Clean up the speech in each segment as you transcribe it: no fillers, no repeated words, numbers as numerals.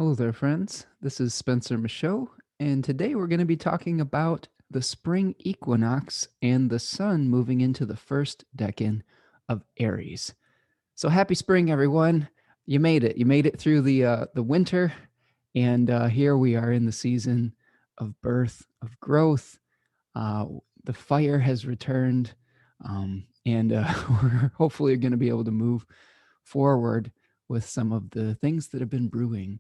Hello there, friends. This is Spencer Michaud, and today we're going to be talking about the spring equinox and the sun moving into the first decan of Aries. So happy spring, everyone! You made it. You made it through the winter, and here we are in the season of birth, of growth. Uh, the fire has returned, and we're hopefully going to be able to move forward with some of the things that have been brewing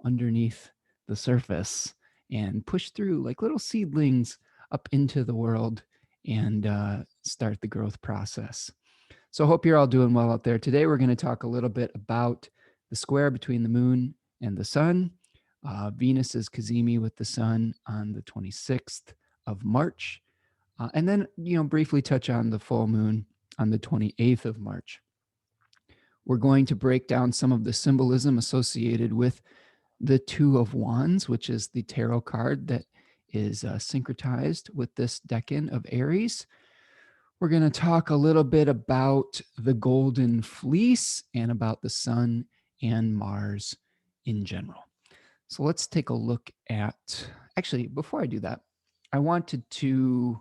underneath the surface and push through like little seedlings up into the world and start the growth process. So I hope you're all doing well out there. Today, we're going to talk a little bit about the square between the moon and the sun. Venus is Cazimi with the sun on the 26th of March. And then, briefly touch on the full moon on the 28th of March. We're going to break down some of the symbolism associated with the Two of Wands, which is the tarot card that is syncretized with this decan of Aries. We're going to talk a little bit about the golden fleece and about the sun and Mars in general. So let's take a look at, actually, before I do that, I wanted to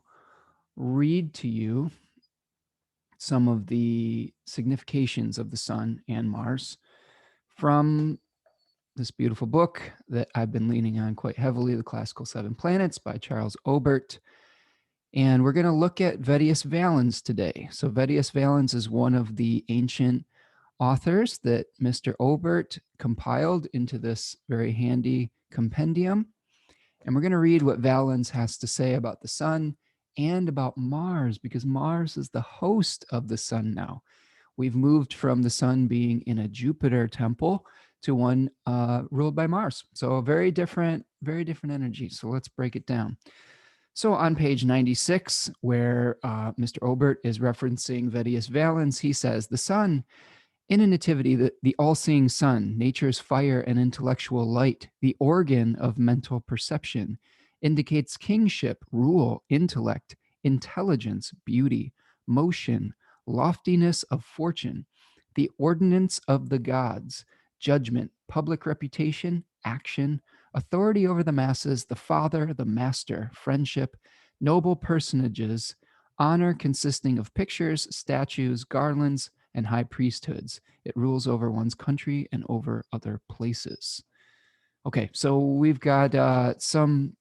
read to you some of the significations of the sun and Mars from this beautiful book that I've been leaning on quite heavily, The Classical Seven Planets by Charles Obert. And we're going to look at Vettius Valens today. So Vettius Valens is one of the ancient authors that Mr. Obert compiled into this very handy compendium. And we're going to read what Valens has to say about the sun and about Mars, because Mars is the host of the sun now. We've moved from the sun being in a Jupiter temple to one ruled by Mars. So a very different energy. So let's break it down. So on page 96, where Mr. Obert is referencing Vettius Valens, he says, the sun in a nativity, the all-seeing sun, nature's fire and intellectual light, the organ of mental perception, indicates kingship, rule, intellect, intelligence, beauty, motion, loftiness of fortune, the ordinance of the gods, judgment, public reputation, action, authority over the masses, the father, the master, friendship, noble personages, honor consisting of pictures, statues, garlands, and high priesthoods. It rules over one's country and over other places. Okay, so we've got some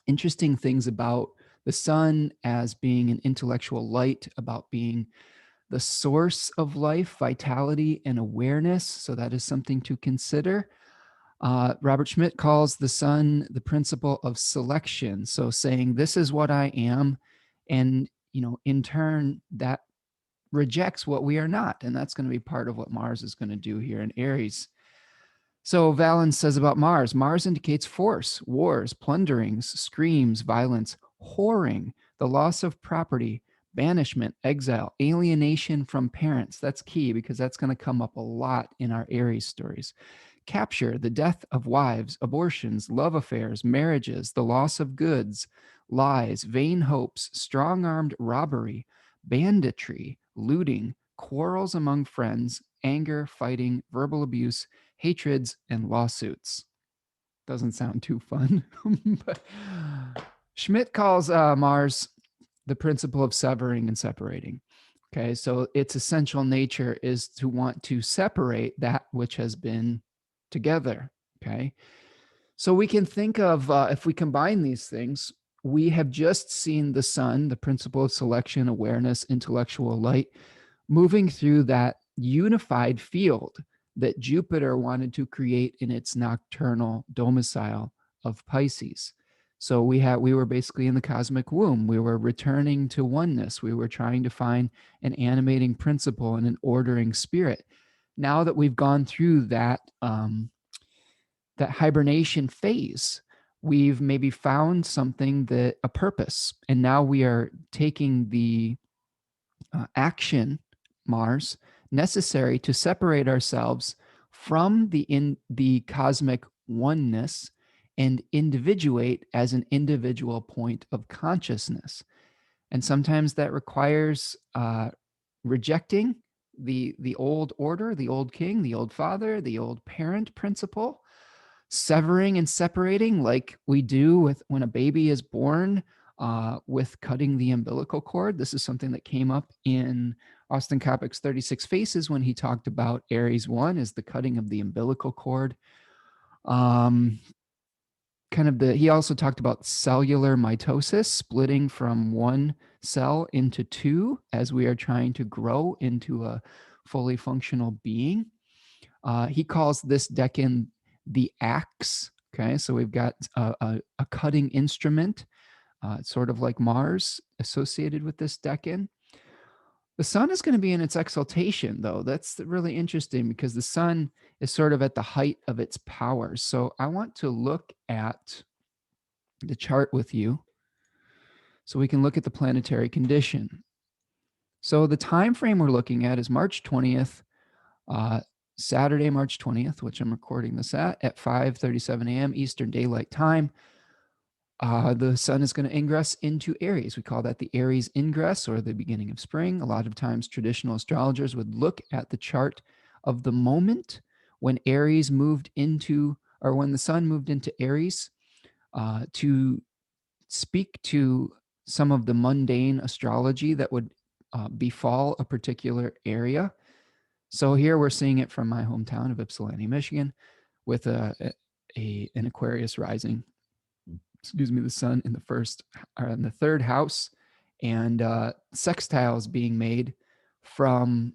interesting things about the sun as being an intellectual light, about being the source of life, vitality, and awareness. So that is something to consider. Robert Schmidt calls the sun the principle of selection. So saying, this is what I am. And, in turn, that rejects what we are not. And that's going to be part of what Mars is going to do here in Aries. So Valens says about Mars, Mars indicates force, wars, plunderings, screams, violence, whoring, the loss of property, banishment, exile, alienation from parents. That's key because that's going to come up a lot in our Aries stories. Capture, the death of wives, abortions, love affairs, marriages, the loss of goods, lies, vain hopes, strong-armed robbery, banditry, looting, quarrels among friends, anger, fighting, verbal abuse, hatreds, and lawsuits. Doesn't sound too fun. But Schmidt calls Mars the principle of severing and separating. Okay, so its essential nature is to want to separate that which has been together. Okay, so we can think of, if we combine these things, we have just seen the sun, the principle of selection, awareness, intellectual light, moving through that unified field that Jupiter wanted to create in its nocturnal domicile of Pisces. So we were basically in the cosmic womb. We were returning to oneness. We were trying to find an animating principle and an ordering spirit. Now that we've gone through that hibernation phase, we've maybe found something, that a purpose, and now we are taking the action, Mars, necessary to separate ourselves from the cosmic oneness and individuate as an individual point of consciousness. And sometimes that requires rejecting the old order, the old king, the old father, the old parent principle, severing and separating like we do with when a baby is born, with cutting the umbilical cord. This is something that came up in Austin Coppock's 36 Faces when he talked about Aries 1 is the cutting of the umbilical cord. Um, he also talked about cellular mitosis, splitting from one cell into two as we are trying to grow into a fully functional being. He calls this decan the axe. Okay, so we've got a cutting instrument, sort of like Mars, associated with this decan. The sun is going to be in its exaltation, though. That's really interesting because the sun is sort of at the height of its powers. So I want to look at the chart with you so we can look at the planetary condition. So the time frame we're looking at is March 20th, Saturday, March 20th, which I'm recording this at 5:37 a.m. Eastern Daylight Time. The sun is going to ingress into Aries. We call that the Aries ingress or the beginning of spring. A lot of times traditional astrologers would look at the chart of the moment when Aries moved into, or when the sun moved into Aries, to speak to some of the mundane astrology that would befall a particular area. So here we're seeing it from my hometown of Ypsilanti, Michigan, with an Aquarius rising. Excuse me, the sun in the first or in the third house, and sextiles being made from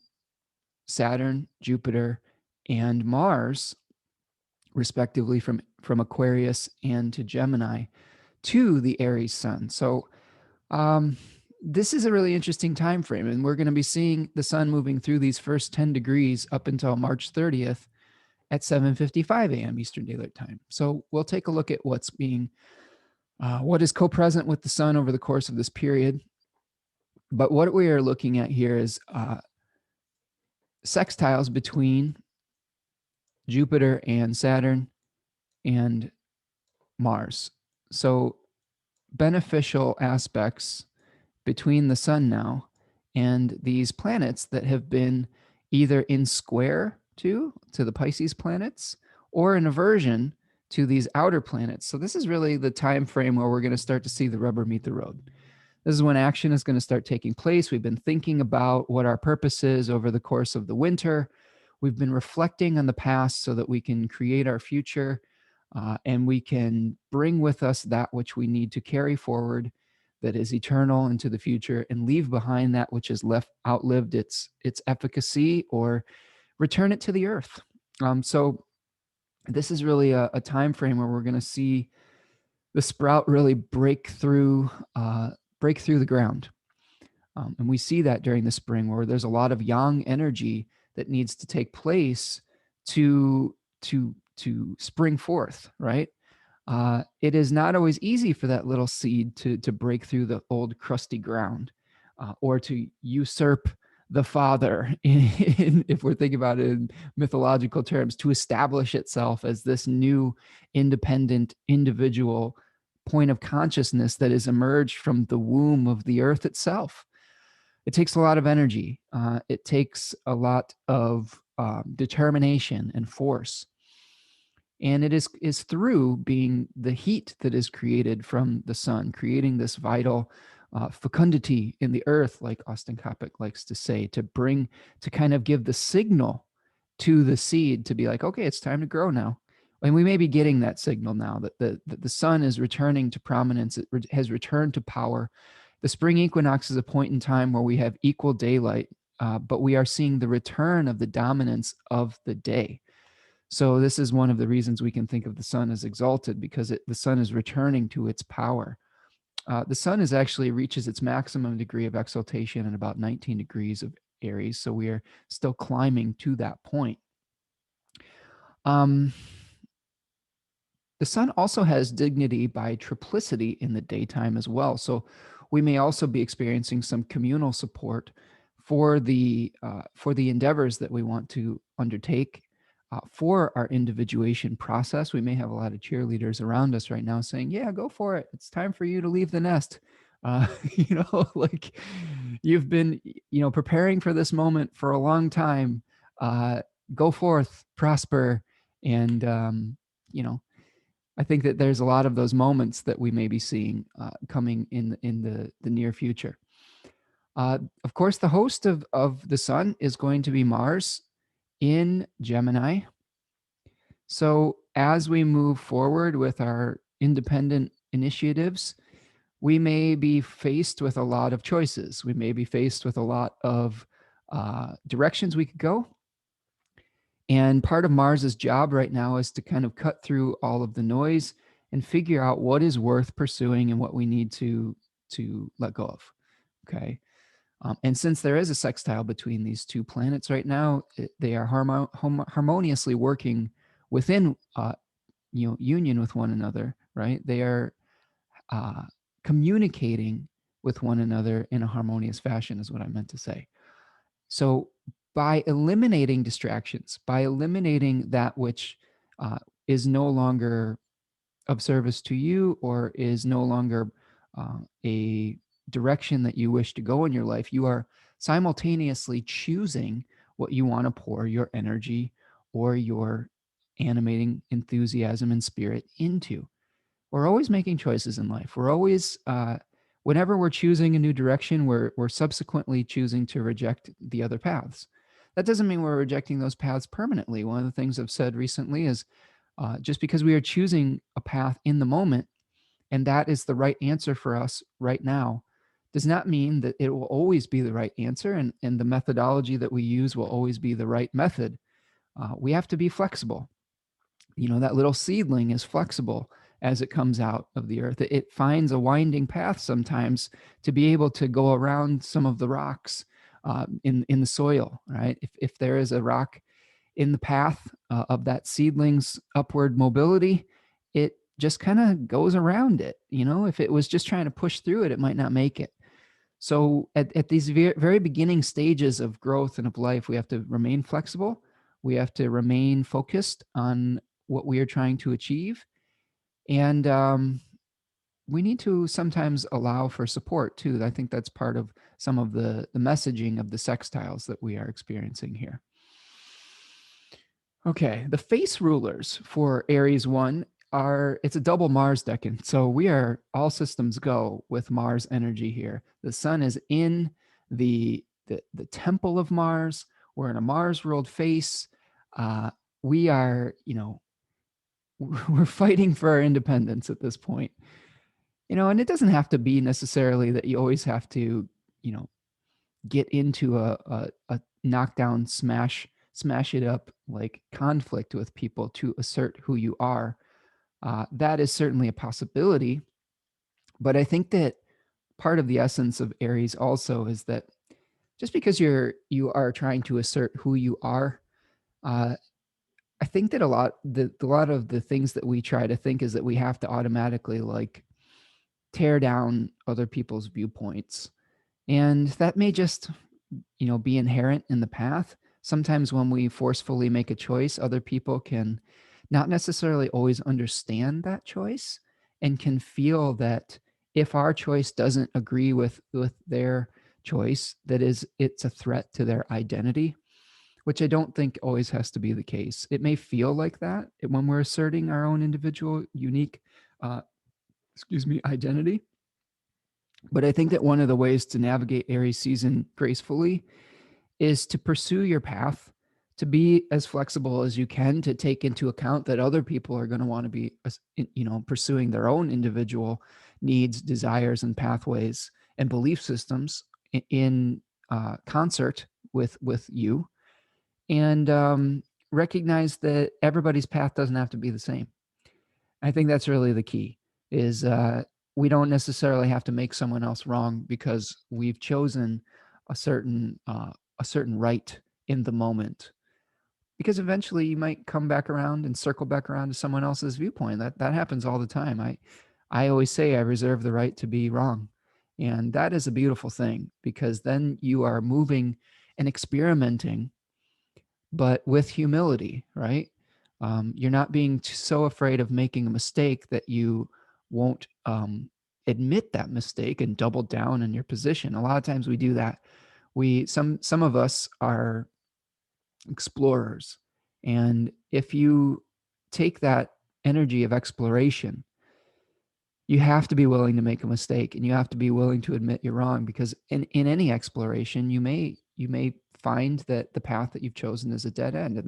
Saturn, Jupiter, and Mars, respectively, from Aquarius and to Gemini to the Aries sun. So this is a really interesting time frame, and we're going to be seeing the sun moving through these first 10 degrees up until March 30th at 7:55 a.m. Eastern Daylight Time. So we'll take a look at what is co-present with the sun over the course of this period. But what we are looking at here is sextiles between Jupiter and Saturn and Mars. So beneficial aspects between the sun now and these planets that have been either in square to the Pisces planets or in aversion to these outer planets. So this is really the time frame where we're going to start to see the rubber meet the road. This is when action is going to start taking place. We've been thinking about what our purpose is over the course of the winter. We've been reflecting on the past so that we can create our future, and we can bring with us that which we need to carry forward that is eternal into the future, and leave behind that which has outlived its efficacy, or return it to the earth. So this is really a time frame where we're going to see the sprout really break through the ground. And we see that during the spring, where there's a lot of yang energy that needs to take place to spring forth, right? It is not always easy for that little seed to break through the old crusty ground, or to usurp the father, if we're thinking about it in mythological terms, to establish itself as this new independent individual point of consciousness that has emerged from the womb of the earth itself. It takes a lot of energy. It takes a lot of determination and force. And it is through being the heat that is created from the sun, creating this vital fecundity in the earth, like Austin Coppock likes to say, to kind of give the signal to the seed to be like, okay, it's time to grow now. And we may be getting that signal now that the sun is returning to prominence. It has returned to power. The spring equinox is a point in time where we have equal daylight, but we are seeing the return of the dominance of the day. So this is one of the reasons we can think of the sun as exalted, because the sun is returning to its power. The sun actually reaches its maximum degree of exaltation at about 19 degrees of Aries. So we are still climbing to that point. The sun also has dignity by triplicity in the daytime as well. So we may also be experiencing some communal support for the endeavors that we want to undertake. For our individuation process. We may have a lot of cheerleaders around us right now saying, yeah, go for it. It's time for you to leave the nest. Like you've been, preparing for this moment for a long time. Go forth, prosper, and, I think that there's a lot of those moments that we may be seeing coming in the near future. Of course, the host of the sun is going to be Mars in Gemini. So as we move forward with our independent initiatives, we may be faced with a lot of choices. We may be faced with a lot of directions we could go. And part of Mars's job right now is to kind of cut through all of the noise and figure out what is worth pursuing and what we need to let go of. Okay. And since there is a sextile between these two planets right now, they are harmoniously working within union with one another, right? They are uh, communicating with one another in a harmonious fashion, is what I meant to say. So by eliminating distractions, by eliminating that which is no longer of service to you or is no longer a direction that you wish to go in your life, you are simultaneously choosing what you want to pour your energy or your animating enthusiasm and spirit into. We're always making choices in life. We're always, whenever we're choosing a new direction, we're subsequently choosing to reject the other paths. That doesn't mean we're rejecting those paths permanently. One of the things I've said recently is just because we are choosing a path in the moment and that is the right answer for us right now does not mean that it will always be the right answer and the methodology that we use will always be the right method. We have to be flexible. That little seedling is flexible as it comes out of the earth. It finds a winding path sometimes to be able to go around some of the rocks in the soil, right? If there is a rock in the path of that seedling's upward mobility, it just kind of goes around it. If it was just trying to push through it, it might not make it. So at these very beginning stages of growth and of life, we have to remain flexible. We have to remain focused on what we are trying to achieve. And we need to sometimes allow for support too. I think that's part of some of the messaging of the sextiles that we are experiencing here. Okay, the face rulers for Aries 1 it's a double Mars decan. So we are all systems go with Mars energy here. The sun is in the temple of Mars. We're in a Mars ruled face. We are, we're fighting for our independence at this point. And it doesn't have to be necessarily that you always have to, get into a knockdown smash it up like conflict with people to assert who you are. That is certainly a possibility, but I think that part of the essence of Aries also is that just because you are trying to assert who you are, uh, I think that a lot of the things that we try to think is that we have to automatically like tear down other people's viewpoints, and that may just be inherent in the path. Sometimes when we forcefully make a choice, other people can not necessarily always understand that choice and can feel that if our choice doesn't agree with their choice, it's a threat to their identity, which I don't think always has to be the case. It may feel like that when we're asserting our own individual, unique, uh, identity. But I think that one of the ways to navigate Aries season gracefully is to pursue your path, to be as flexible as you can, to take into account that other people are going to want to be, pursuing their own individual needs, desires, and pathways and belief systems in concert with you, and recognize that everybody's path doesn't have to be the same. I think that's really the key. Is we don't necessarily have to make someone else wrong because we've chosen a certain right in the moment, because eventually you might come back around and circle back around to someone else's viewpoint. That happens all the time. I always say I reserve the right to be wrong, and that is a beautiful thing, because then you are moving and experimenting, but with humility, right? You're not being so afraid of making a mistake that you won't admit that mistake and double down in your position. A lot of times we do that. Some of us are explorers, and if you take that energy of exploration, you have to be willing to make a mistake, and you have to be willing to admit you're wrong, because in any exploration you may find that the path that you've chosen is a dead end, and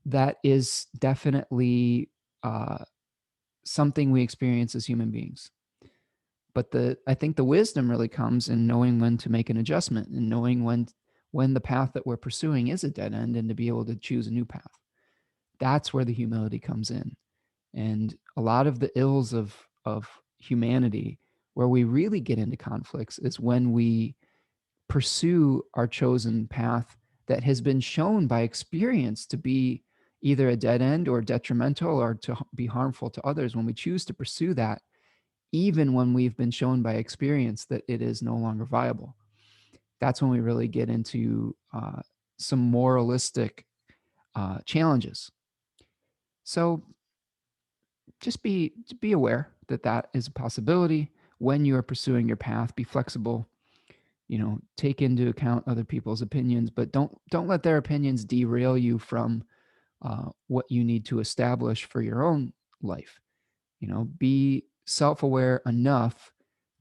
that is definitely uh, something we experience as human beings. But I think the wisdom really comes in knowing when to make an adjustment, and knowing when the path that we're pursuing is a dead end, and to be able to choose a new path. That's where the humility comes in. And a lot of the ills of humanity, where we really get into conflicts, is when we pursue our chosen path that has been shown by experience to be either a dead end or detrimental or to be harmful to others. When we choose to pursue that, even when we've been shown by experience that it is no longer viable, that's when we really get into some moralistic challenges. So just be aware that that is a possibility when you are pursuing your path. Be flexible, take into account other people's opinions, but don't let their opinions derail you from what you need to establish for your own life. Be self-aware enough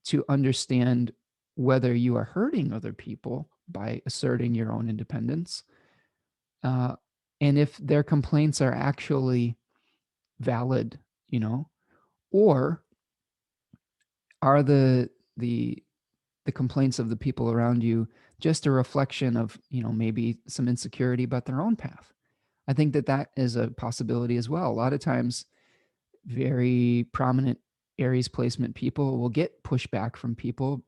to understand whether you are hurting other people by asserting your own independence, uh, and if their complaints are actually valid, or are the the complaints of the people around you just a reflection of, maybe some insecurity about their own path. I think that that is a possibility as well. A lot of times, very prominent Aries placement people will get pushback from people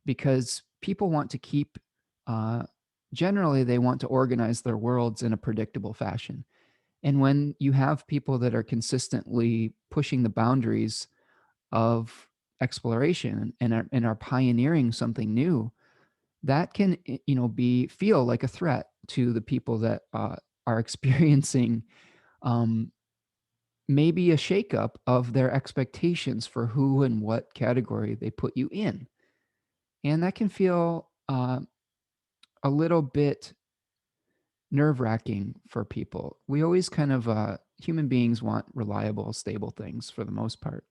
because people want to keep, uh, generally, they want to organize their worlds in a predictable fashion. And when you have people that are consistently pushing the boundaries of exploration and are pioneering something new, that can be feel like a threat to the people that are experiencing, um, maybe a shakeup of their expectations for who and what category they put you in. And that can feel a little bit nerve wracking for people. We always kind of, human beings want reliable, stable things for the most part.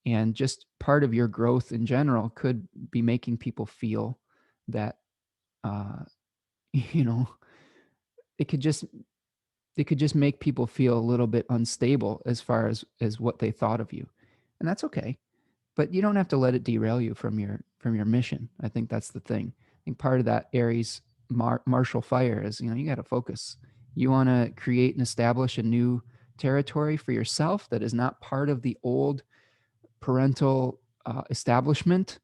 And just part of your growth in general could be making people feel that, uh, you know, it could just it could just make people feel a little bit unstable as what they thought of you. And that's okay. But you don't have to let it derail you from your mission. I think that's the thing. I think part of that Aries martial fire is, you got to focus. You want to create and establish a new territory for yourself that is not part of the old parental establishment.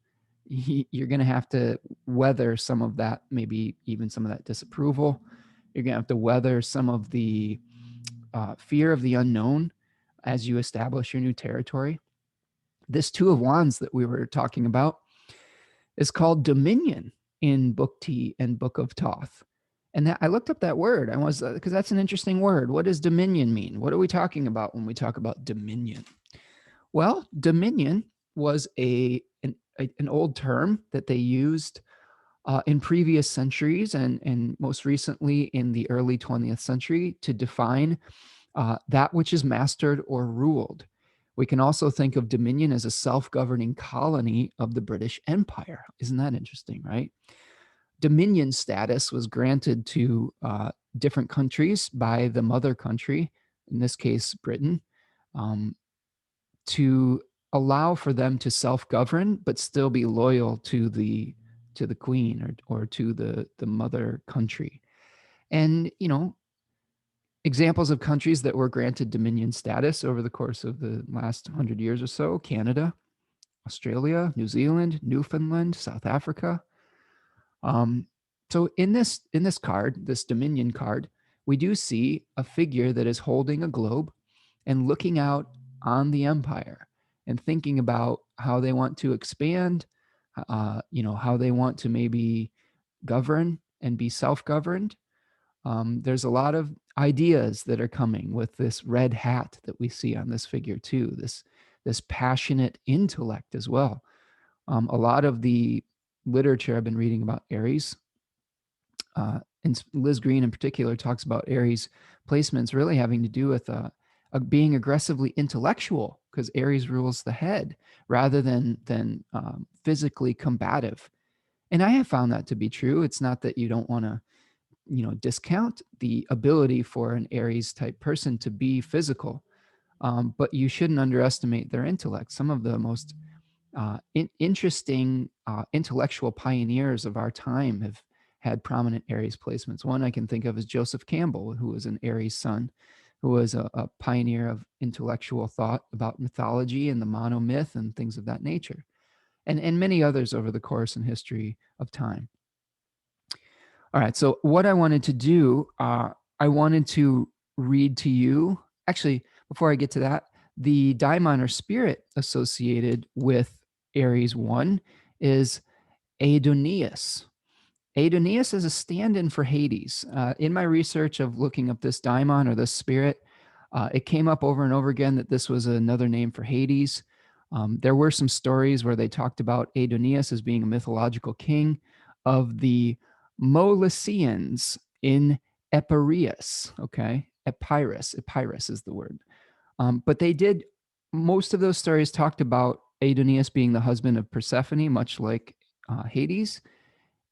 You're going to have to weather some of that, maybe even some of that disapproval. You're going to have to weather some of the fear of the unknown as you establish your new territory. This Two of Wands that we were talking about is called Dominion in Book T and Book of Thoth. And I looked up that word. I was, because that's an interesting word. What does dominion mean? What are we talking about when we talk about dominion? Well, dominion was an old term that they used in previous centuries, and most recently in the early 20th century, to define that which is mastered or ruled. We can also think of dominion as a self-governing colony of the British Empire. Isn't that interesting, right? Dominion status was granted to different countries by the mother country, in this case, Britain, um, to allow for them to self-govern but still be loyal to the queen, or to the mother country. And examples of countries that were granted dominion status over the course of the last 100 years or so: Canada, Australia, New Zealand, Newfoundland, South Africa. Um, so in this card, this Dominion card, we do see a figure that is holding a globe and looking out on the empire and thinking about how they want to expand, how they want to maybe govern and be self-governed. There's a lot of ideas that are coming with this red hat that we see on this figure too. This passionate intellect as well. A lot of the literature I've been reading about Aries, and Liz Green in particular talks about Aries placements really having to do with being aggressively intellectual, because Aries rules the head, rather than physically combative. And I have found that to be true. It's not that you don't want to, discount the ability for an Aries type person to be physical, but you shouldn't underestimate their intellect. Some of the most interesting intellectual pioneers of our time have had prominent Aries placements. One I can think of is Joseph Campbell, who was an Aries sun, who was a pioneer of intellectual thought about mythology and the monomyth and things of that nature, and many others over the course and history of time. All right, so what I wanted to do, I wanted to read to you, actually, before I get to that, the daimon or spirit associated with Aries 1 is Aidoneus. Aidoneus is a stand-in for Hades. In my research of looking up this daimon or this spirit, it came up over and over again that this was another name for Hades. There were some stories where they talked about Aidoneus as being a mythological king of the Molesians in Epirus. Okay, Epirus is the word. But they did, most of those stories talked about Aidoneus being the husband of Persephone, much like Hades,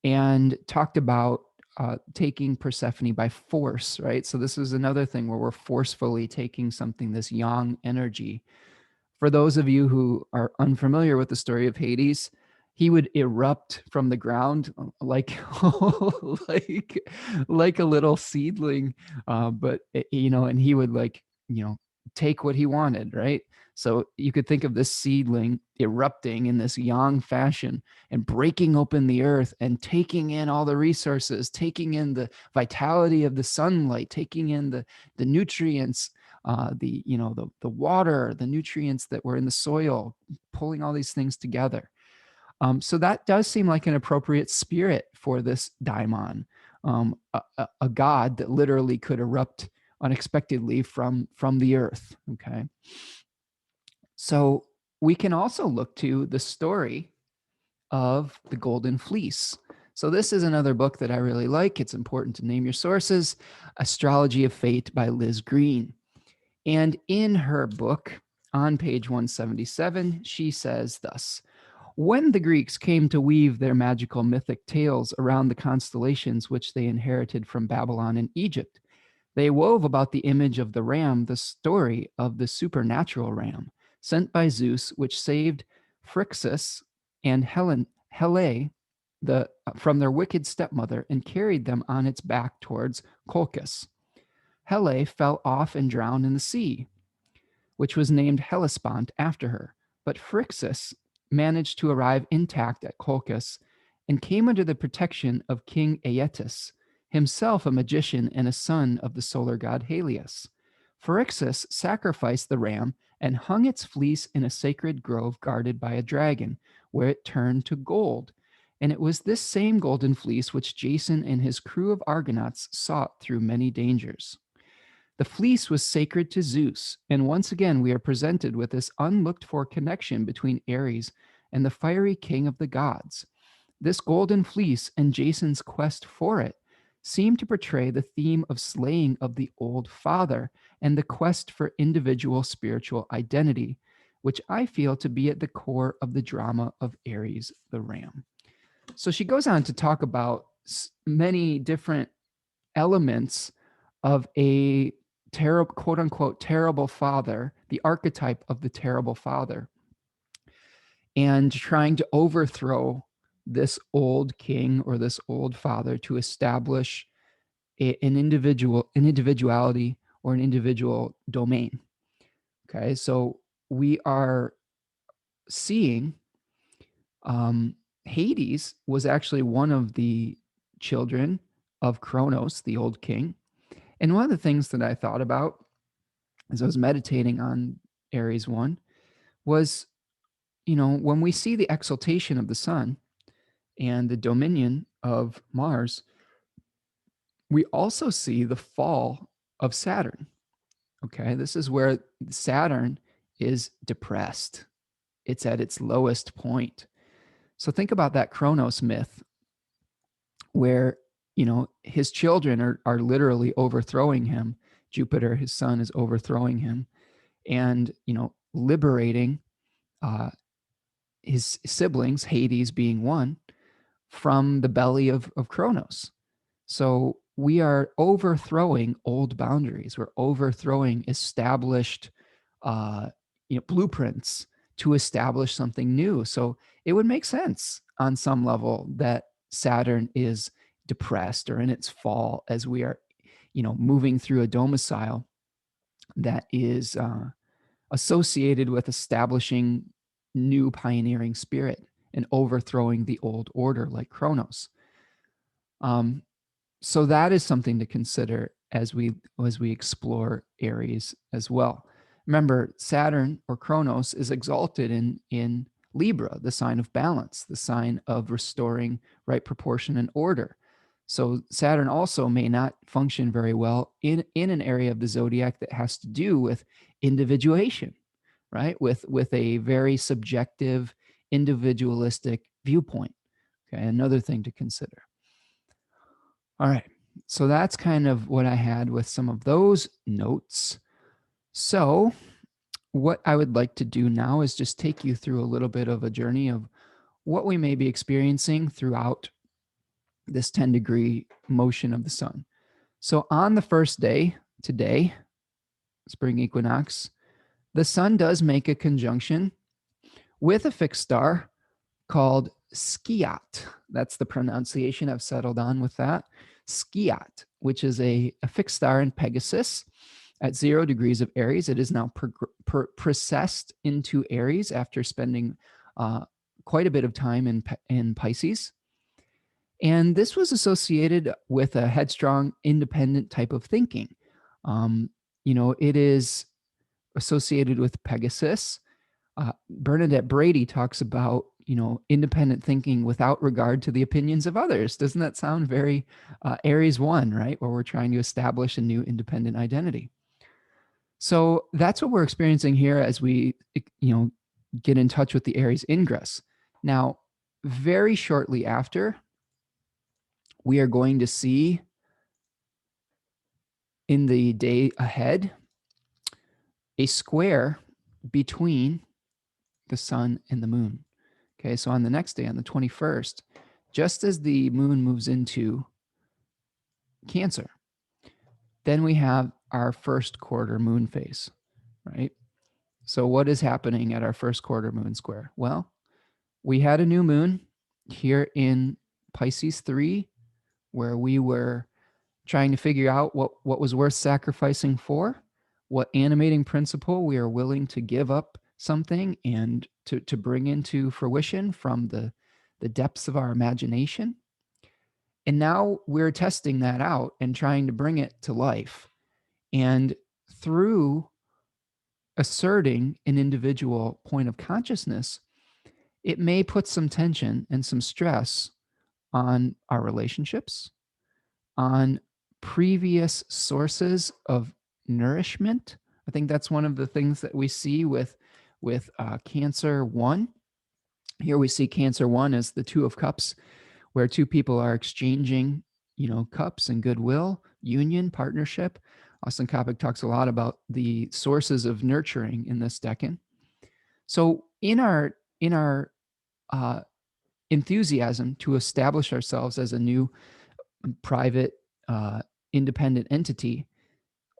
and talked about taking Persephone by force, right? So this is another thing where we're forcefully taking something, this yang energy. For those of you who are unfamiliar with the story of Hades, he would erupt from the ground like like like a little seedling, but and he would take what he wanted, right? So you could think of this seedling erupting in this yang fashion and breaking open the earth and taking in all the resources, taking in the vitality of the sunlight, taking in the nutrients, the water, the nutrients that were in the soil, pulling all these things together. So that does seem like an appropriate spirit for this daimon, a god that literally could erupt unexpectedly from the earth. Okay, so we can also look to the story of the Golden Fleece. So this is another book that I really like. It's important to name your sources. Astrology of Fate by Liz Green. And in her book, on page 177, she says thus: when the Greeks came to weave their magical mythic tales around the constellations which they inherited from Babylon and Egypt, they wove about the image of the ram the story of the supernatural ram sent by Zeus, which saved Phrixus and Helle from their wicked stepmother and carried them on its back towards Colchis. Helle fell off and drowned in the sea, which was named Hellespont after her. But Phrixus managed to arrive intact at Colchis and came under the protection of King Aeetes, himself a magician and a son of the solar god Helios. Phrixus sacrificed the ram and hung its fleece in a sacred grove guarded by a dragon, where it turned to gold. And it was this same golden fleece which Jason and his crew of Argonauts sought through many dangers. The fleece was sacred to Zeus, and once again we are presented with this unlooked for connection between Ares and the fiery king of the gods. This golden fleece and Jason's quest for it seem to portray the theme of slaying of the old father and the quest for individual spiritual identity, which I feel to be at the core of the drama of Ares the Ram. So she goes on to talk about many different elements of a terrible, quote unquote, terrible father, the archetype of the terrible father, and trying to overthrow this old king or this old father to establish an individuality or an individual domain. Okay, so we are seeing Hades was actually one of the children of Kronos, the old king. And one of the things that I thought about as I was meditating on Aries 1 was, when we see the exaltation of the sun and the dominion of Mars, we also see the fall of Saturn. Okay, this is where Saturn is depressed. It's at its lowest point. So think about that Kronos myth where, his children are literally overthrowing him, Jupiter, his son, is overthrowing him and, liberating uh, his siblings, Hades being one, from the belly of Kronos. So we are overthrowing old boundaries. We're overthrowing established, uh, blueprints to establish something new. So it would make sense on some level that Saturn is depressed or in its fall as we are, moving through a domicile that is associated with establishing new pioneering spirit and overthrowing the old order like Kronos. Um, so that is something to consider as we explore Aries as well. Remember, Saturn or Kronos is exalted in Libra, the sign of balance, the sign of restoring right proportion and order. So Saturn also may not function very well in an area of the zodiac that has to do with individuation, right? With a very subjective, individualistic viewpoint. Okay, another thing to consider. All right. So that's kind of what I had with some of those notes. So, what I would like to do now is just take you through a little bit of a journey of what we may be experiencing throughout this 10-degree motion of the sun. So, on the first day, today, spring equinox, the sun does make a conjunction with a fixed star called Skiat. That's the pronunciation. I've settled on with that. Skiat, which is a fixed star in Pegasus at 0 degrees of Aries. It is now precessed into Aries after spending quite a bit of time in Pisces. And this was associated with a headstrong, independent type of thinking. It is associated with Pegasus. Bernadette Brady talks about, independent thinking without regard to the opinions of others. Doesn't that sound very Aries 1, right? Where we're trying to establish a new independent identity. So that's what we're experiencing here as we, get in touch with the Aries ingress. Now, very shortly after, we are going to see in the day ahead a square between the sun and the moon. Okay, so on the next day, on the 21st, just as the moon moves into Cancer, then we have our first quarter moon phase, right? So what is happening at our first quarter moon square? Well, we had a new moon here in Pisces 3, where we were trying to figure out what was worth sacrificing for, what animating principle we are willing to give up something and to bring into fruition from the depths of our imagination. And now we're testing that out and trying to bring it to life. And through asserting an individual point of consciousness, it may put some tension and some stress on our relationships, on previous sources of nourishment. I think that's one of the things that we see with Cancer 1. Here we see Cancer 1 as the Two of Cups, where two people are exchanging, cups and goodwill, union, partnership. Austin Coppock talks a lot about the sources of nurturing in this decan. So in our uh, enthusiasm to establish ourselves as a new private, independent entity,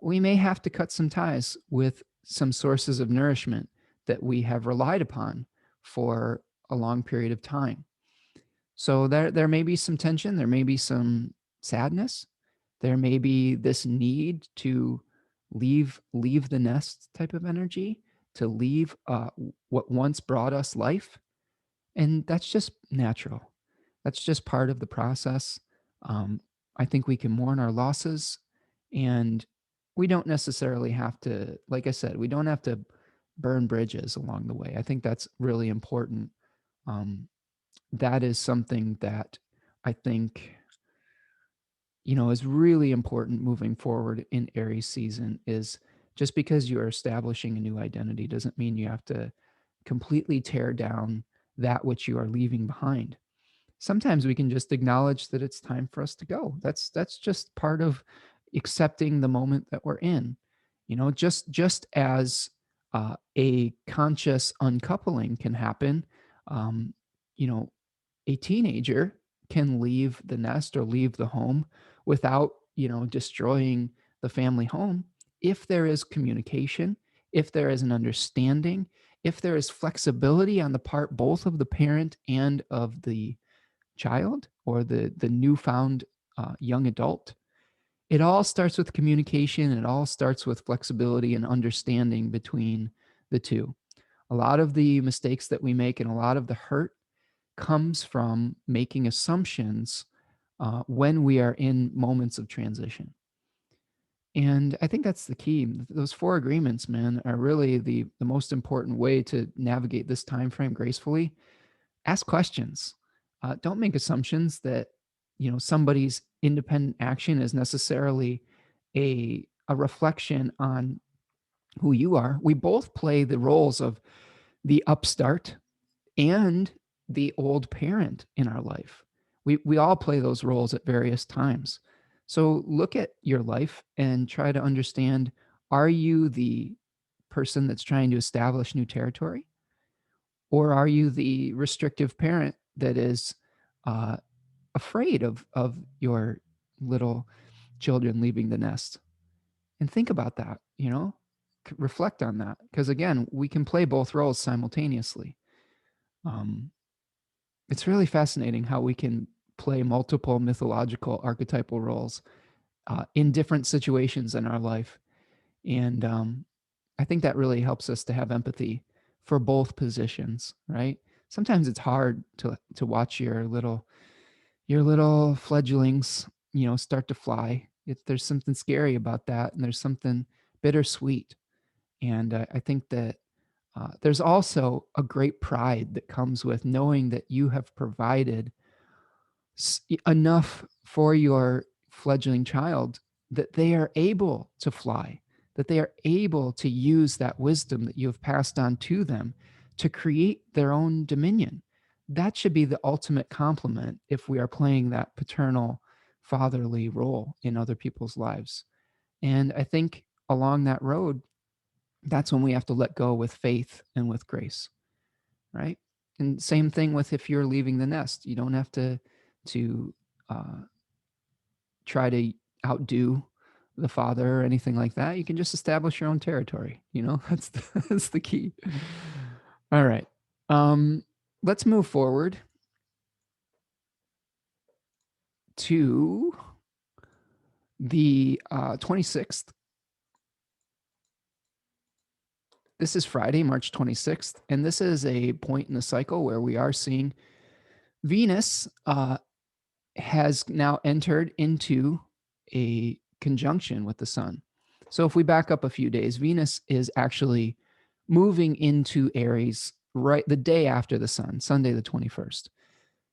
we may have to cut some ties with some sources of nourishment that we have relied upon for a long period of time. So there may be some tension, there may be some sadness, there may be this need to leave the nest type of energy, to leave what once brought us life, and that's just natural. That's just part of the process. I think we can mourn our losses, and we don't necessarily have to, like I said, we don't have to burn bridges along the way. I think that's really important. That is something that I think, is really important moving forward in Aries season. Is just because you are establishing a new identity doesn't mean you have to completely tear down that which you are leaving behind. Sometimes we can just acknowledge that it's time for us to go. That's just part of, accepting the moment that we're in. Just as a conscious uncoupling can happen, um, you know, a teenager can leave the nest or leave the home without, destroying the family home if there is communication, if there is an understanding, if there is flexibility on the part both of the parent and of the child or the newfound young adult. It all starts with communication. It all starts with flexibility and understanding between the two. A lot of the mistakes that we make and a lot of the hurt comes from making assumptions when we are in moments of transition. And I think that's the key. Those four agreements, man, are really the most important way to navigate this time frame gracefully. Ask questions. Don't make assumptions that somebody's independent action is necessarily a reflection on who you are. We both play the roles of the upstart and the old parent in our life. We all play those roles at various times. So look at your life and try to understand, are you the person that's trying to establish new territory? Or are you the restrictive parent that is uh, afraid of your little children leaving the nest? And think about that, reflect on that. Because again, we can play both roles simultaneously. Um, it's really fascinating how we can play multiple mythological archetypal roles in different situations in our life. And I think that really helps us to have empathy for both positions, right? Sometimes it's hard to watch your little fledglings, start to fly. There's something scary about that, and there's something bittersweet. And I think that there's also a great pride that comes with knowing that you have provided enough for your fledgling child that they are able to fly, that they are able to use that wisdom that you have passed on to them to create their own dominion. That should be the ultimate compliment if we are playing that paternal, fatherly role in other people's lives. And I think along that road, that's when we have to let go with faith and with grace, right? And same thing with if you're leaving the nest. You don't have to uh, try to outdo the father or anything like that. You can just establish your own territory. That's the key. All right. Let's move forward to the 26th. This is Friday, March 26th, and this is a point in the cycle where we are seeing Venus has now entered into a conjunction with the sun. So if we back up a few days, Venus is actually moving into Aries right the day after the sun, Sunday the 21st.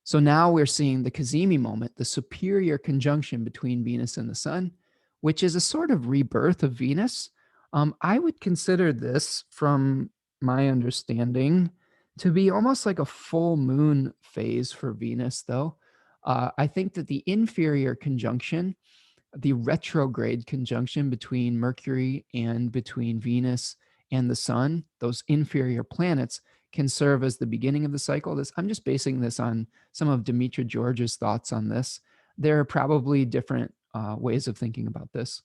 So now we're seeing the Cazimi moment, the superior conjunction between Venus and the sun, which is a sort of rebirth of Venus. I would consider this, from my understanding, to be almost like a full moon phase for Venus, though. I think that the inferior conjunction, the retrograde conjunction between Mercury and between Venus and the sun, those inferior planets, can serve as the beginning of the cycle. I'm just basing this on some of Demetra George's thoughts on this. There are probably different ways of thinking about this,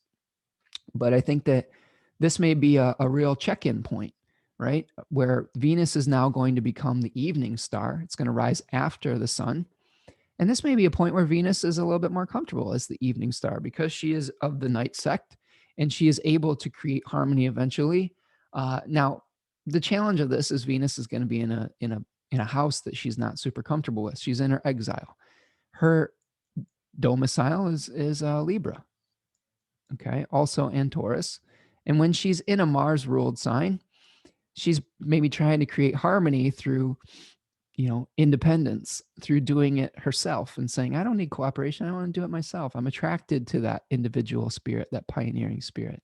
but I think that this may be a real check-in point, right? Where Venus is now going to become the evening star. It's going to rise after the sun. And this may be a point where Venus is a little bit more comfortable as the evening star because she is of the night sect and she is able to create harmony eventually. Now, the challenge of this is Venus is going to be in a house that she's not super comfortable with. She's in her exile. Her domicile is Libra, okay, also and Taurus. And when she's in a Mars ruled sign, she's maybe trying to create harmony through independence, through doing it herself and saying, I don't need cooperation. I want to do it myself. I'm attracted to that individual spirit, that pioneering spirit.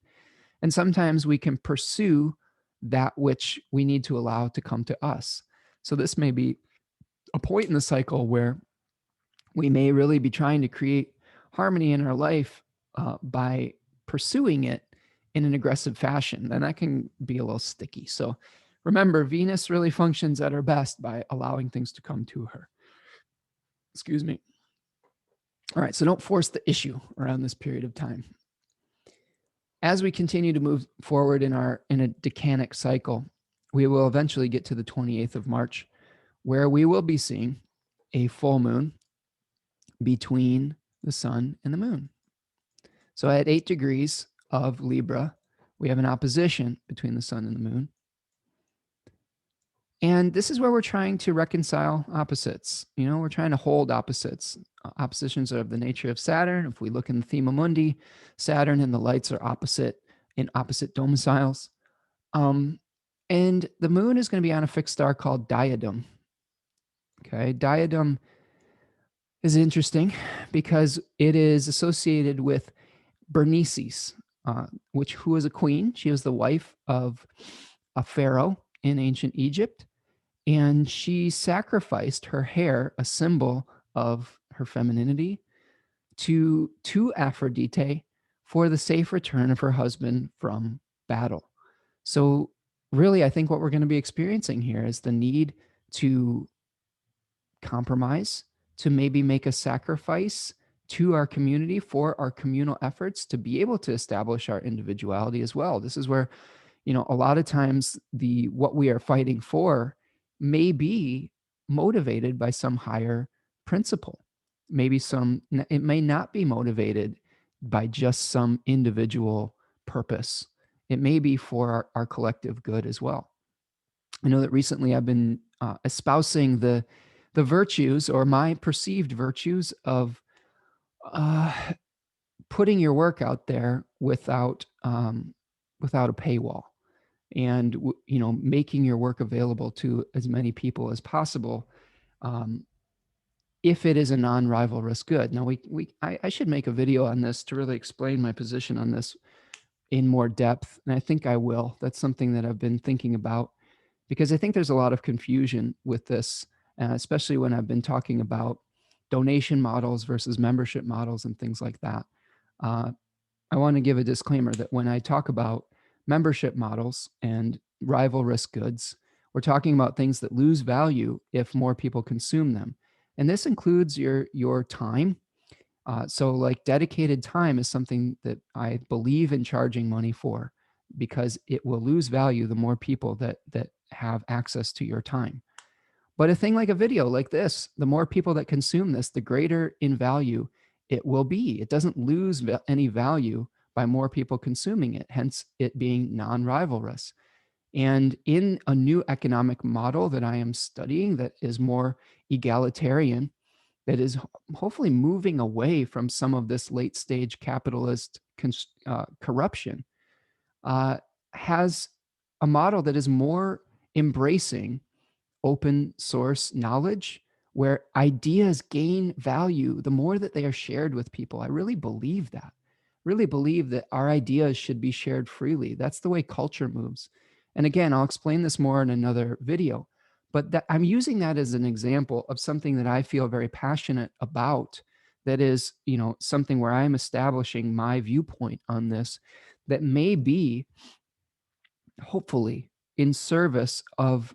And sometimes we can pursue that which we need to allow to come to us. So this may be a point in the cycle where we may really be trying to create harmony in our life by pursuing it in an aggressive fashion, then that can be a little sticky. So remember, Venus really functions at her best by allowing things to come to her. Excuse me. All right, so don't force the issue around this period of time. As we continue to move forward in a decanic cycle, we will eventually get to the 28th of March, where we will be seeing a full moon between the sun and the moon. So at 8 degrees of Libra, we have an opposition between the sun and the moon. And this is where we're trying to reconcile opposites. You know, we're trying to hold opposites. Oppositions are of the nature of Saturn. If we look in the Thema Mundi, Saturn and the lights are opposite in opposite domiciles. And the moon is going to be on a fixed star called Diadem. Okay, Diadem is interesting because it is associated with Bernices, who was a queen. She was the wife of a pharaoh in ancient Egypt, and she sacrificed her hair, a symbol of her femininity, to Aphrodite for the safe return of her husband from battle. So really, I think what we're going to be experiencing here is the need to compromise, to maybe make a sacrifice to our community for our communal efforts to be able to establish our individuality as well. This is where, you know, a lot of times what we are fighting for may be motivated by some higher principle. Maybe it may not be motivated by just some individual purpose. It may be for our collective good as well. I know that recently I've been espousing the virtues, or my perceived virtues, of putting your work out there without a paywall, and you know, making your work available to as many people as possible, if it is a non-rivalrous good. Now, I should make a video on this to really explain my position on this in more depth, and I think I will. That's something that I've been thinking about, because I think there's a lot of confusion with this, especially when I've been talking about donation models versus membership models and things like that. I want to give a disclaimer that when I talk about membership models and rivalrous goods, we're talking about things that lose value if more people consume them. And this includes your time. So like dedicated time is something that I believe in charging money for, because it will lose value the more people that have access to your time. But a thing like a video like this, the more people that consume this, the greater in value it will be. It doesn't lose any value by more people consuming it, hence it being non-rivalrous. And in a new economic model that I am studying that is more egalitarian, that is hopefully moving away from some of this late stage capitalist corruption, has a model that is more embracing open source knowledge, where ideas gain value the more that they are shared with people. I really believe that. Really believe that our ideas should be shared freely. That's the way culture moves. And again, I'll explain this more in another video, but that I'm using that as an example of something that I feel very passionate about. That is, you know, something where I'm establishing my viewpoint on this, that may be hopefully in service of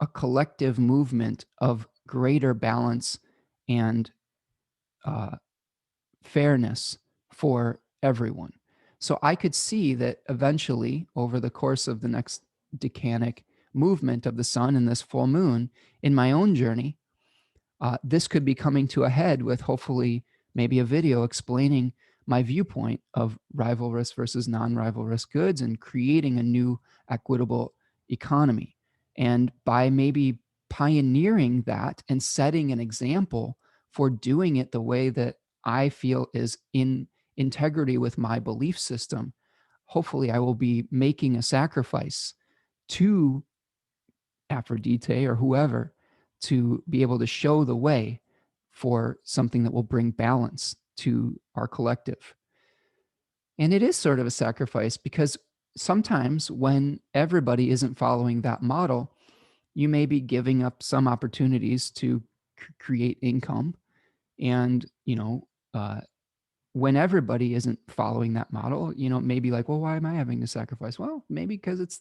a collective movement of greater balance and fairness for everyone. So I could see that eventually, over the course of the next decanic movement of the sun and this full moon, in my own journey, this could be coming to a head with hopefully maybe a video explaining my viewpoint of rivalrous versus non-rivalrous goods and creating a new equitable economy. And by maybe pioneering that and setting an example for doing it the way that I feel is in integrity with my belief system, hopefully I will be making a sacrifice to Aphrodite or whoever to be able to show the way for something that will bring balance to our collective. And it is sort of a sacrifice, because sometimes when everybody isn't following that model, you may be giving up some opportunities to create income. And, you know, when everybody isn't following that model, maybe like, well, why am I having to sacrifice? Well, maybe because it's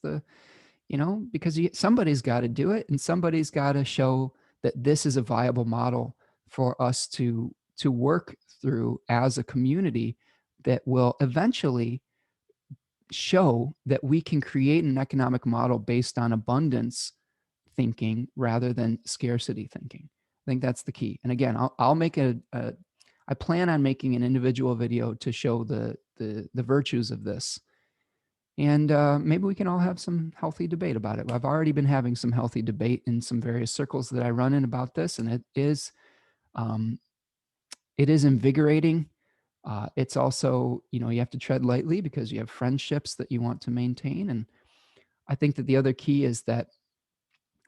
because somebody's got to do it, and somebody's got to show that this is a viable model for us to work through as a community that will eventually show that we can create an economic model based on abundance thinking rather than scarcity thinking. I think that's the key. And again, I'll make I plan on making an individual video to show the virtues of this. And maybe we can all have some healthy debate about it. I've already been having some healthy debate in some various circles that I run in about this, and um, it is invigorating. It's also, you have to tread lightly because you have friendships that you want to maintain. And I think that the other key is that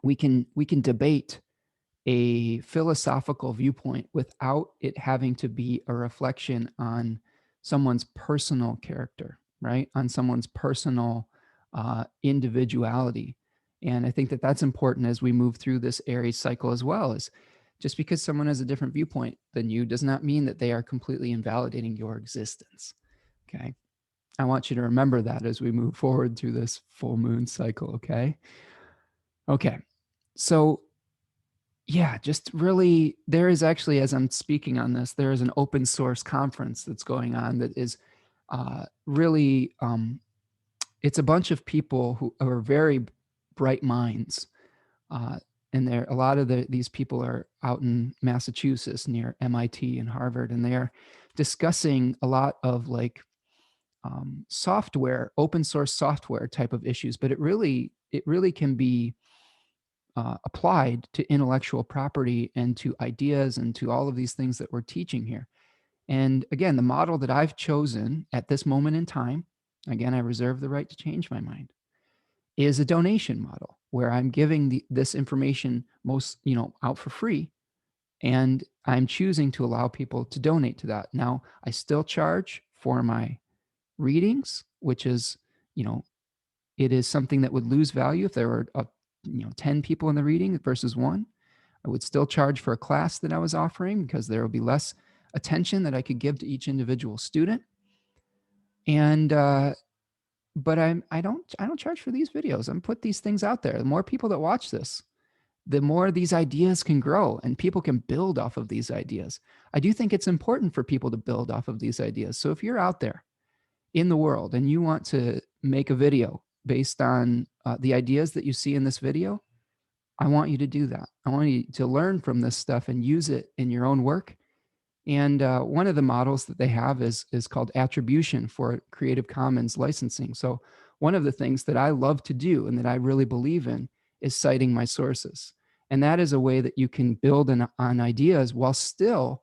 we can debate a philosophical viewpoint without it having to be a reflection on someone's personal character, right? On someone's personal individuality. And I think that that's important as we move through this Aries cycle as well. Is just because someone has a different viewpoint than you does not mean that they are completely invalidating your existence. Okay. I want you to remember that as we move forward through this full moon cycle. Okay. Okay. So yeah, just really, there is actually, as I'm speaking on this, there is an open source conference that's going on that is really, it's a bunch of people who are very bright minds. Uh, and a lot of these people are out in Massachusetts near MIT and Harvard, and they are discussing a lot of like software, open source software type of issues, but it really can be applied to intellectual property and to ideas and to all of these things that we're teaching here. And again, the model that I've chosen at this moment in time, again, I reserve the right to change my mind, is a donation model where I'm giving this information out for free, and I'm choosing to allow people to donate to that. Now, I still charge for my readings, which is, you know, it is something that would lose value if there were 10 people in the reading versus one. I would still charge for a class that I was offering because there would be less attention that I could give to each individual student. And but I don't charge for these videos. I'm put these things out there. The more people that watch this, the more these ideas can grow and people can build off of these ideas. I do think it's important for people to build off of these ideas. So if you're out there in the world and you want to make a video based on the ideas that you see in this video, I want you to do that. I want you to learn from this stuff and use it in your own work. And one of the models that they have is called attribution for Creative Commons licensing. So one of the things that I love to do and that I really believe in is citing my sources. And that is a way that you can build on ideas while still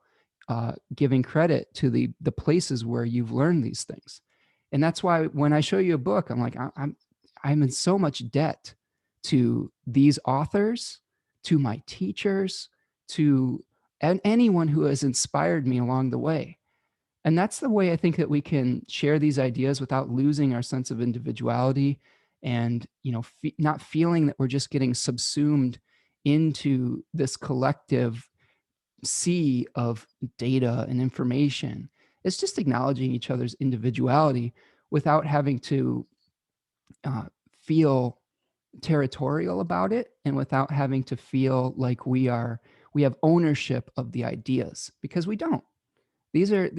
giving credit to the places where you've learned these things. And that's why when I show you a book, I'm like, I'm in so much debt to these authors, to my teachers, to anyone who has inspired me along the way. And that's the way I think that we can share these ideas without losing our sense of individuality and, not feeling that we're just getting subsumed into this collective sea of data and information. It's just acknowledging each other's individuality without having to feel territorial about it and without having to feel like we have ownership of the ideas, because we don't. These are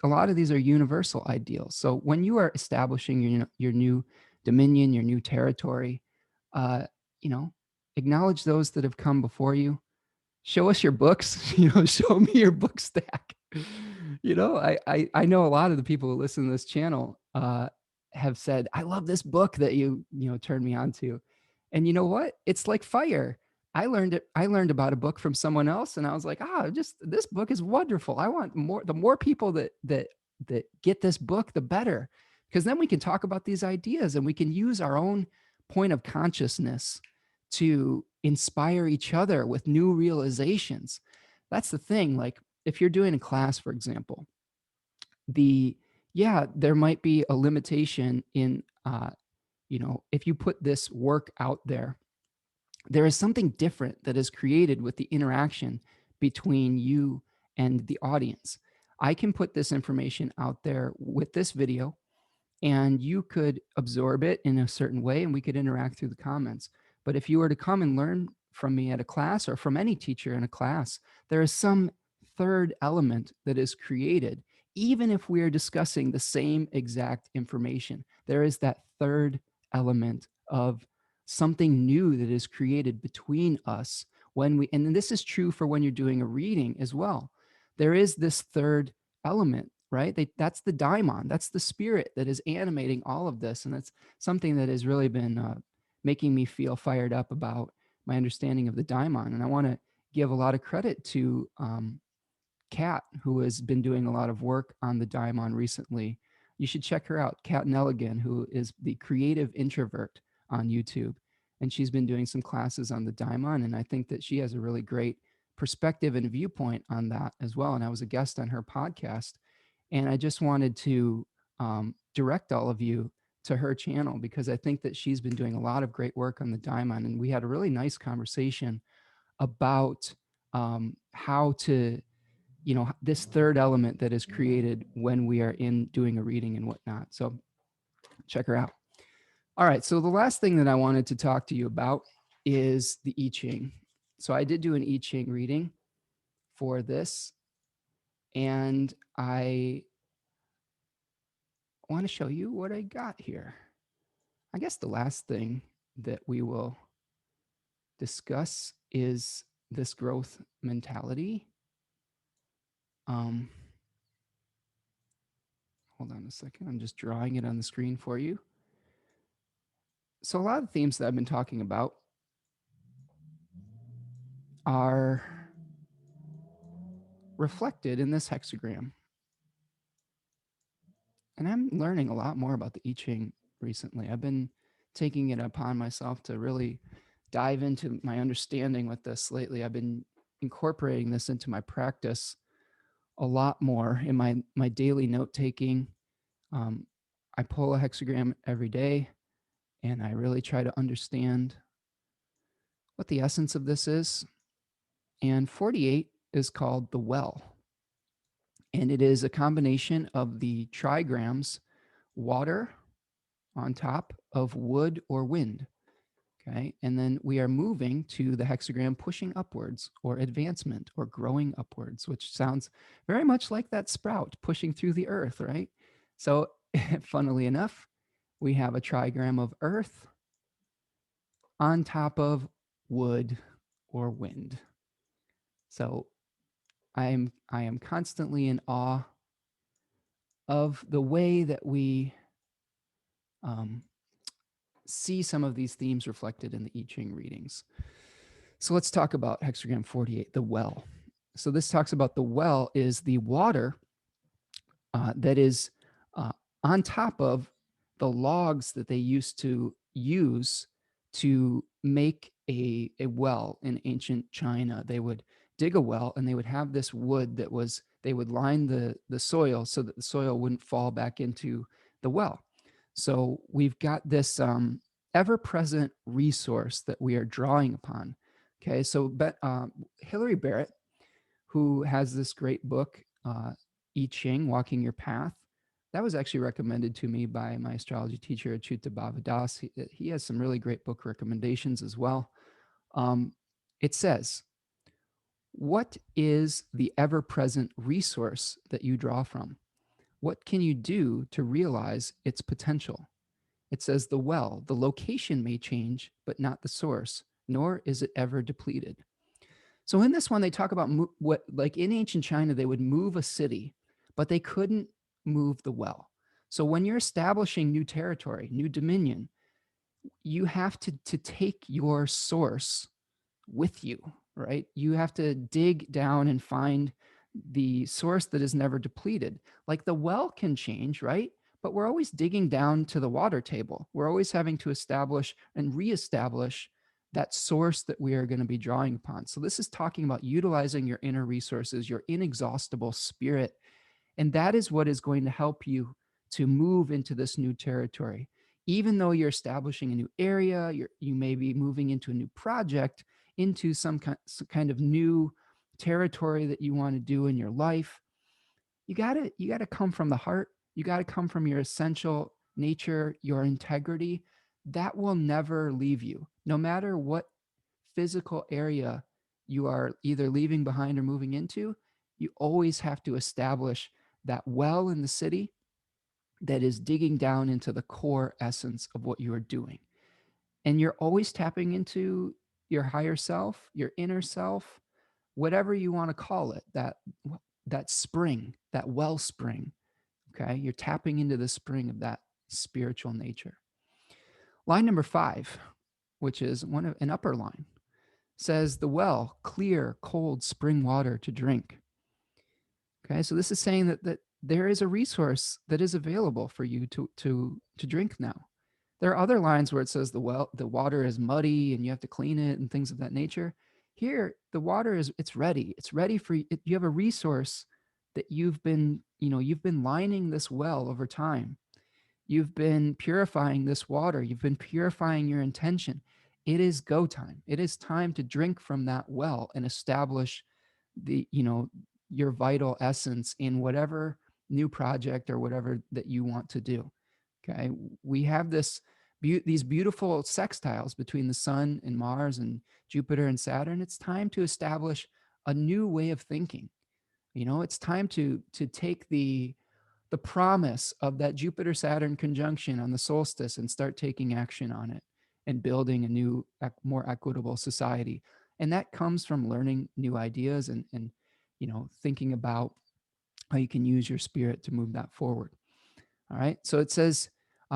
a lot of these are universal ideals. So when you are establishing your new dominion, your new territory, uh, you know, acknowledge those that have come before you. Show us your books. Show me your book stack. I know a lot of the people who listen to this channel have said, I love this book that you turned me on to. And you know what? It's like fire. I learned about a book from someone else, and I was like, just this book is wonderful. I want more. The more people that get this book, the better, because then we can talk about these ideas and we can use our own point of consciousness to inspire each other with new realizations. That's the thing. Like if you're doing a class, for example, there might be a limitation in, if you put this work out there is something different that is created with the interaction between you and the audience. I can put this information out there with this video, and you could absorb it in a certain way and we could interact through the comments. But if you were to come and learn from me at a class or from any teacher in a class, there is some third element that is created. Even if we are discussing the same exact information, there is that third element of something new that is created between us when we, and this is true for when you're doing a reading as well. There is this third element, right? That's the daimon. That's the spirit that is animating all of this. And that's something that has really been making me feel fired up about my understanding of the daimon. And I want to give a lot of credit to Kat, who has been doing a lot of work on the daimon recently. You should check her out, Kat Nelligan, who is the creative introvert on YouTube. And she's been doing some classes on the daimon. And I think that she has a really great perspective and viewpoint on that as well. And I was a guest on her podcast. And I just wanted to direct all of you to her channel because I think that she's been doing a lot of great work on the daimon. And we had a really nice conversation about how to, this third element that is created when we are in doing a reading and whatnot. So check her out. All right. So the last thing that I wanted to talk to you about is the I Ching. So I did do an I Ching reading for this, and I want to show you what I got here. I guess the last thing that we will discuss is this growth mentality. Hold on a second. I'm just drawing it on the screen for you. So a lot of the themes that I've been talking about are reflected in this hexagram. And I'm learning a lot more about the I Ching recently. I've been taking it upon myself to really dive into my understanding with this lately. I've been incorporating this into my practice a lot more in my daily note taking. I pull a hexagram every day, and I really try to understand what the essence of this is. And 48 is called the well, and it is a combination of the trigrams, water on top of wood or wind. Okay. And then we are moving to the hexagram pushing upwards or advancement or growing upwards, which sounds very much like that sprout pushing through the earth, right? So, funnily enough, we have a trigram of earth on top of wood or wind. So, I am constantly in awe of the way that we see some of these themes reflected in the I Ching readings. So let's talk about hexagram 48, the well. So this talks about the well is the water that is on top of the logs that they used to use to make a well in ancient China. They would dig a well and they would have this wood that was, they would line the soil so that the soil wouldn't fall back into the well. So we've got this ever-present resource that we are drawing upon. Okay, so Hillary Barrett, who has this great book, I Ching, Walking Your Path, that was actually recommended to me by my astrology teacher, Achyuta Bhavadas. He has some really great book recommendations as well. It says, what is the ever-present resource that you draw from? What can you do to realize its potential? It says the well, the location may change, but not the source, nor is it ever depleted. So in this one, they talk about what, like in ancient China, they would move a city, but they couldn't move the well. So when you're establishing new territory, new dominion, you have to take your source with you, right? You have to dig down and find the source that is never depleted. Like the well can change, right? But we're always digging down to the water table. We're always having to establish and reestablish that source that we are going to be drawing upon. So this is talking about utilizing your inner resources, your inexhaustible spirit. And that is what is going to help you to move into this new territory. Even though you're establishing a new area, you may be moving into a new project, into some kind of new territory that you want to do in your life. you gotta come from the heart. You gotta come from your essential nature, your integrity. That will never leave you. No matter what physical area you are either leaving behind or moving into, you always have to establish that well in the city that is digging down into the core essence of what you are doing. And you're always tapping into your higher self, your inner self, whatever you want to call it, that spring, that wellspring. Okay. You're tapping into the spring of that spiritual nature. Line number 5, which is an upper line, says the well, clear, cold spring water to drink. Okay, so this is saying that there is a resource that is available for you to drink now. There are other lines where it says the water is muddy and you have to clean it and things of that nature. Here, the water is it's ready. It's ready for you. You have a resource that you've been lining this well over time. You've been purifying this water. You've been purifying your intention. It is go time. It is time to drink from that well and establish the, you know, your vital essence in whatever new project or whatever that you want to do. Okay. We have these beautiful sextiles between the sun and Mars and Jupiter and Saturn. It's time to establish a new way of thinking. It's time to take the promise of that Jupiter Saturn conjunction on the solstice and start taking action on it and building a new, more equitable society. And that comes from learning new ideas and thinking about how you can use your spirit to move that forward. All right. So it says,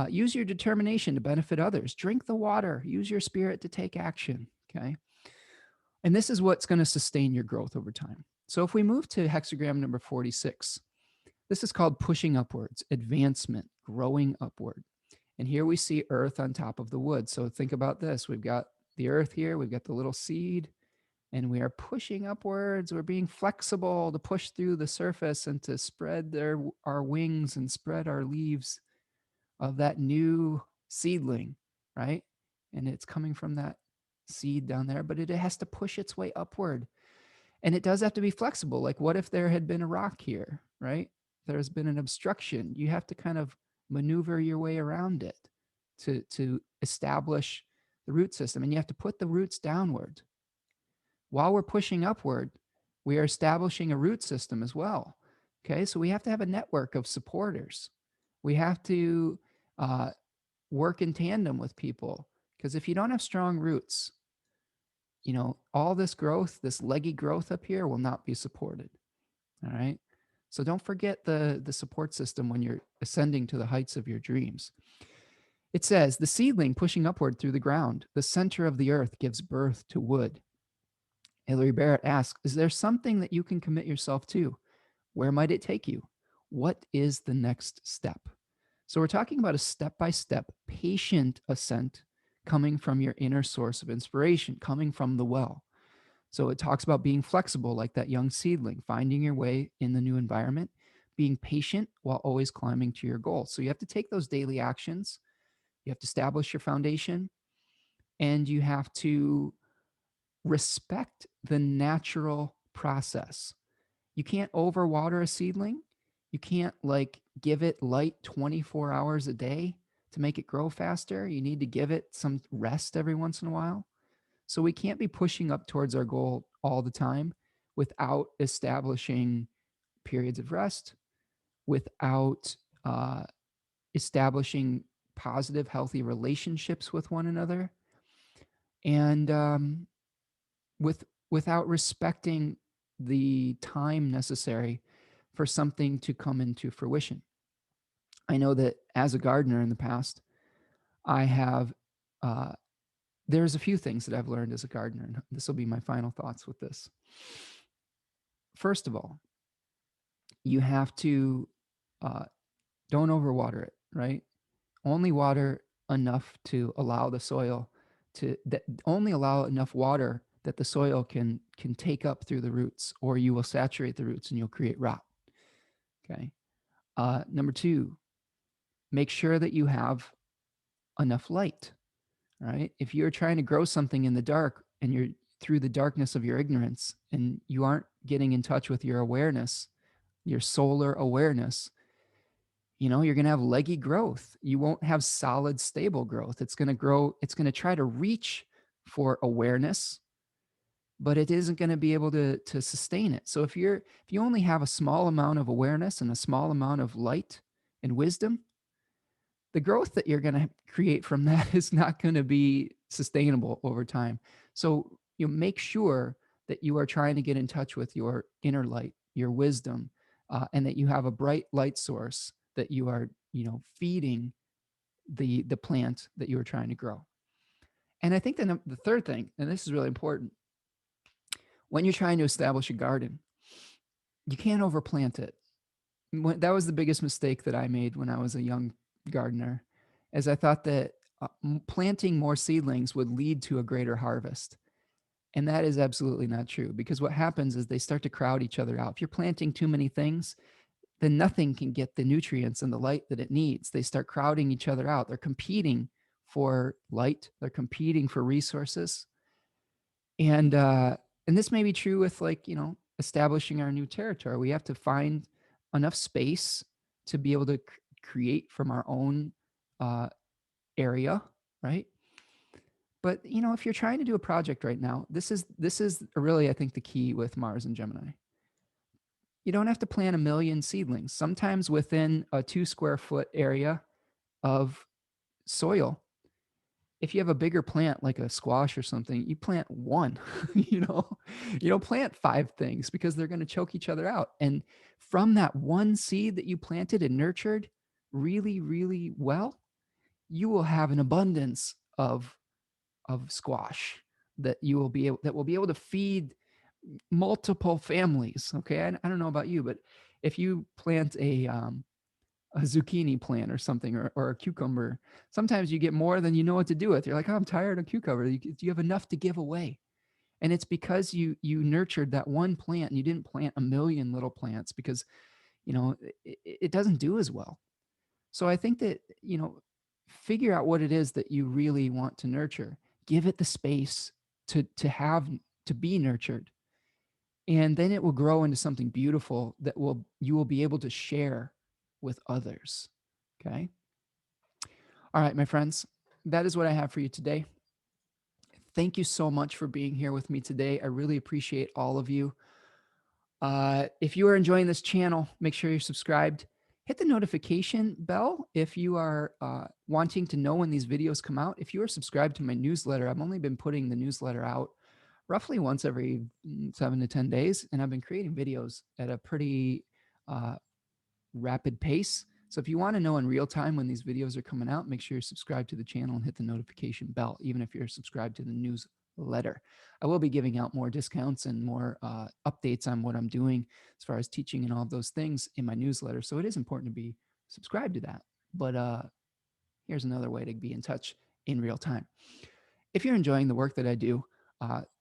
use your determination to benefit others. Drink the water. Use your spirit to take action. Okay. And this is what's going to sustain your growth over time. So if we move to hexagram number 46, this is called pushing upwards, advancement, growing upward. And here we see earth on top of the wood. So think about this. We've got the earth here, we've got the little seed, and we are pushing upwards. We're being flexible to push through the surface and to spread our wings and spread our leaves of that new seedling, right? And it's coming from that seed down there, but it has to push its way upward. And it does have to be flexible. Like, what if there had been a rock here, right? There's been an obstruction. You have to kind of maneuver your way around it to establish the root system. And you have to put the roots downward. While we're pushing upward, we are establishing a root system as well. Okay, so we have to have a network of supporters. We have to work in tandem with people, because if you don't have strong roots, all this growth, this leggy growth up here will not be supported. All right. So don't forget the support system when you're ascending to the heights of your dreams. It says, the seedling pushing upward through the ground, the center of the earth gives birth to wood. Hilary Barrett asks, is there something that you can commit yourself to? Where might it take you? What is the next step? So we're talking about a step-by-step, patient ascent coming from your inner source of inspiration, coming from the well. So it talks about being flexible like that young seedling, finding your way in the new environment, being patient while always climbing to your goal. So you have to take those daily actions, you have to establish your foundation, and you have to respect the natural process. You can't overwater a seedling. You can't give it light 24 hours a day to make it grow faster. You need to give it some rest every once in a while. So we can't be pushing up towards our goal all the time without establishing periods of rest, without establishing positive, healthy relationships with one another, and without respecting the time necessary for something to come into fruition. I know that as a gardener in the past, I have there's a few things that I've learned as a gardener, and this will be my final thoughts with this. First of all, you have to don't overwater it, right? Only water enough to allow the soil only allow enough water that the soil can take up through the roots, or you will saturate the roots and you'll create rot. Okay. Number 2, make sure that you have enough light. Right? If you're trying to grow something in the dark and you're through the darkness of your ignorance and you aren't getting in touch with your awareness your solar awareness, you're going to have leggy growth. You won't have solid, stable growth. It's going to grow, it's going to try to reach for awareness, but it isn't going to be able to sustain it. So if you only have a small amount of awareness and a small amount of light and wisdom, the growth that you're going to create from that is not going to be sustainable over time. So you make sure that you are trying to get in touch with your inner light, your wisdom, and that you have a bright light source that you are, feeding the plant that you are trying to grow. And I think the third thing, and this is really important, when you're trying to establish a garden, you can't overplant it. That was the biggest mistake that I made when I was a young gardener, as I thought that planting more seedlings would lead to a greater harvest. And that is absolutely not true, because what happens is they start to crowd each other out. If you're planting too many things, then nothing can get the nutrients and the light that it needs. They start crowding each other out. They're competing for light, they're competing for resources. And this may be true with, like, establishing our new territory. We have to find enough space to be able to create from our own uh, area, right? But if you're trying to do a project right now, this is really, I think, the key with Mars and Gemini. You don't have to plant a million seedlings. Sometimes within a 2 square foot area of soil, if you have a bigger plant like a squash or something, you plant one. you know, you don't plant five things, because they're going to choke each other out. And from that one seed that you planted and nurtured really, really well, you will have an abundance of squash that will be able to feed multiple families. Okay, I don't know about you, but if you plant a zucchini plant or something, or a cucumber, sometimes you get more than you know what to do with. You're like, oh, I'm tired of cucumber. You have enough to give away. And it's because you nurtured that one plant, and you didn't plant a million little plants, because it doesn't do as well. So I think that, figure out what it is that you really want to nurture. Give it the space to be nurtured, and then it will grow into something beautiful that will you will be able to share with others. Okay? All right, my friends, that is what I have for you today. Thank you so much for being here with me today. I really appreciate all of you. If you are enjoying this channel, make sure you're subscribed. Hit the notification bell if you are wanting to know when these videos come out. If you are subscribed to my newsletter, I've only been putting the newsletter out roughly once every 7 to 10 days, and I've been creating videos at a pretty uh, rapid pace. So if you want to know in real time when these videos are coming out, make sure you're subscribed to the channel and hit the notification bell, even if you're subscribed to the newsletter. I will be giving out more discounts and more updates on what I'm doing as far as teaching and all of those things in my newsletter. So it is important to be subscribed to that. But here's another way to be in touch in real time. If you're enjoying the work that I do,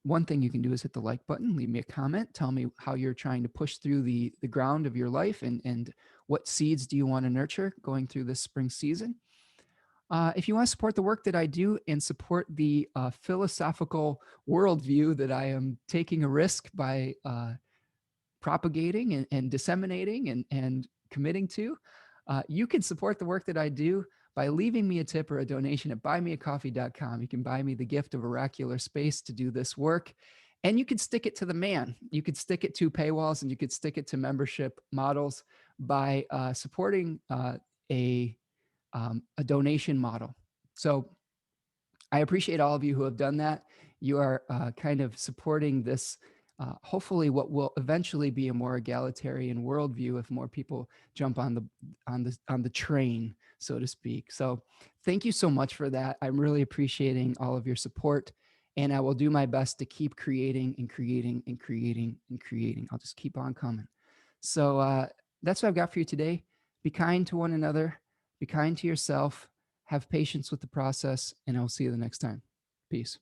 one thing you can do is hit the like button, leave me a comment, tell me how you're trying to push through the ground of your life, and what seeds do you want to nurture going through this spring season. If you want to support the work that I do and support the philosophical worldview that I am taking a risk by propagating and disseminating and committing to, you can support the work that I do by leaving me a tip or a donation at buymeacoffee.com. You can buy me the gift of oracular space to do this work. And you could stick it to the man. You could stick it to paywalls, and you could stick it to membership models by supporting a donation model. So I appreciate all of you who have done that. You are kind of supporting this, hopefully, what will eventually be a more egalitarian worldview if more people jump on the train, so to speak. So, thank you so much for that. I'm really appreciating all of your support, and I will do my best to keep creating and creating and creating and creating. I'll just keep on coming. So that's what I've got for you today. Be kind to one another. Be kind to yourself. Have patience with the process, and I'll see you the next time. Peace.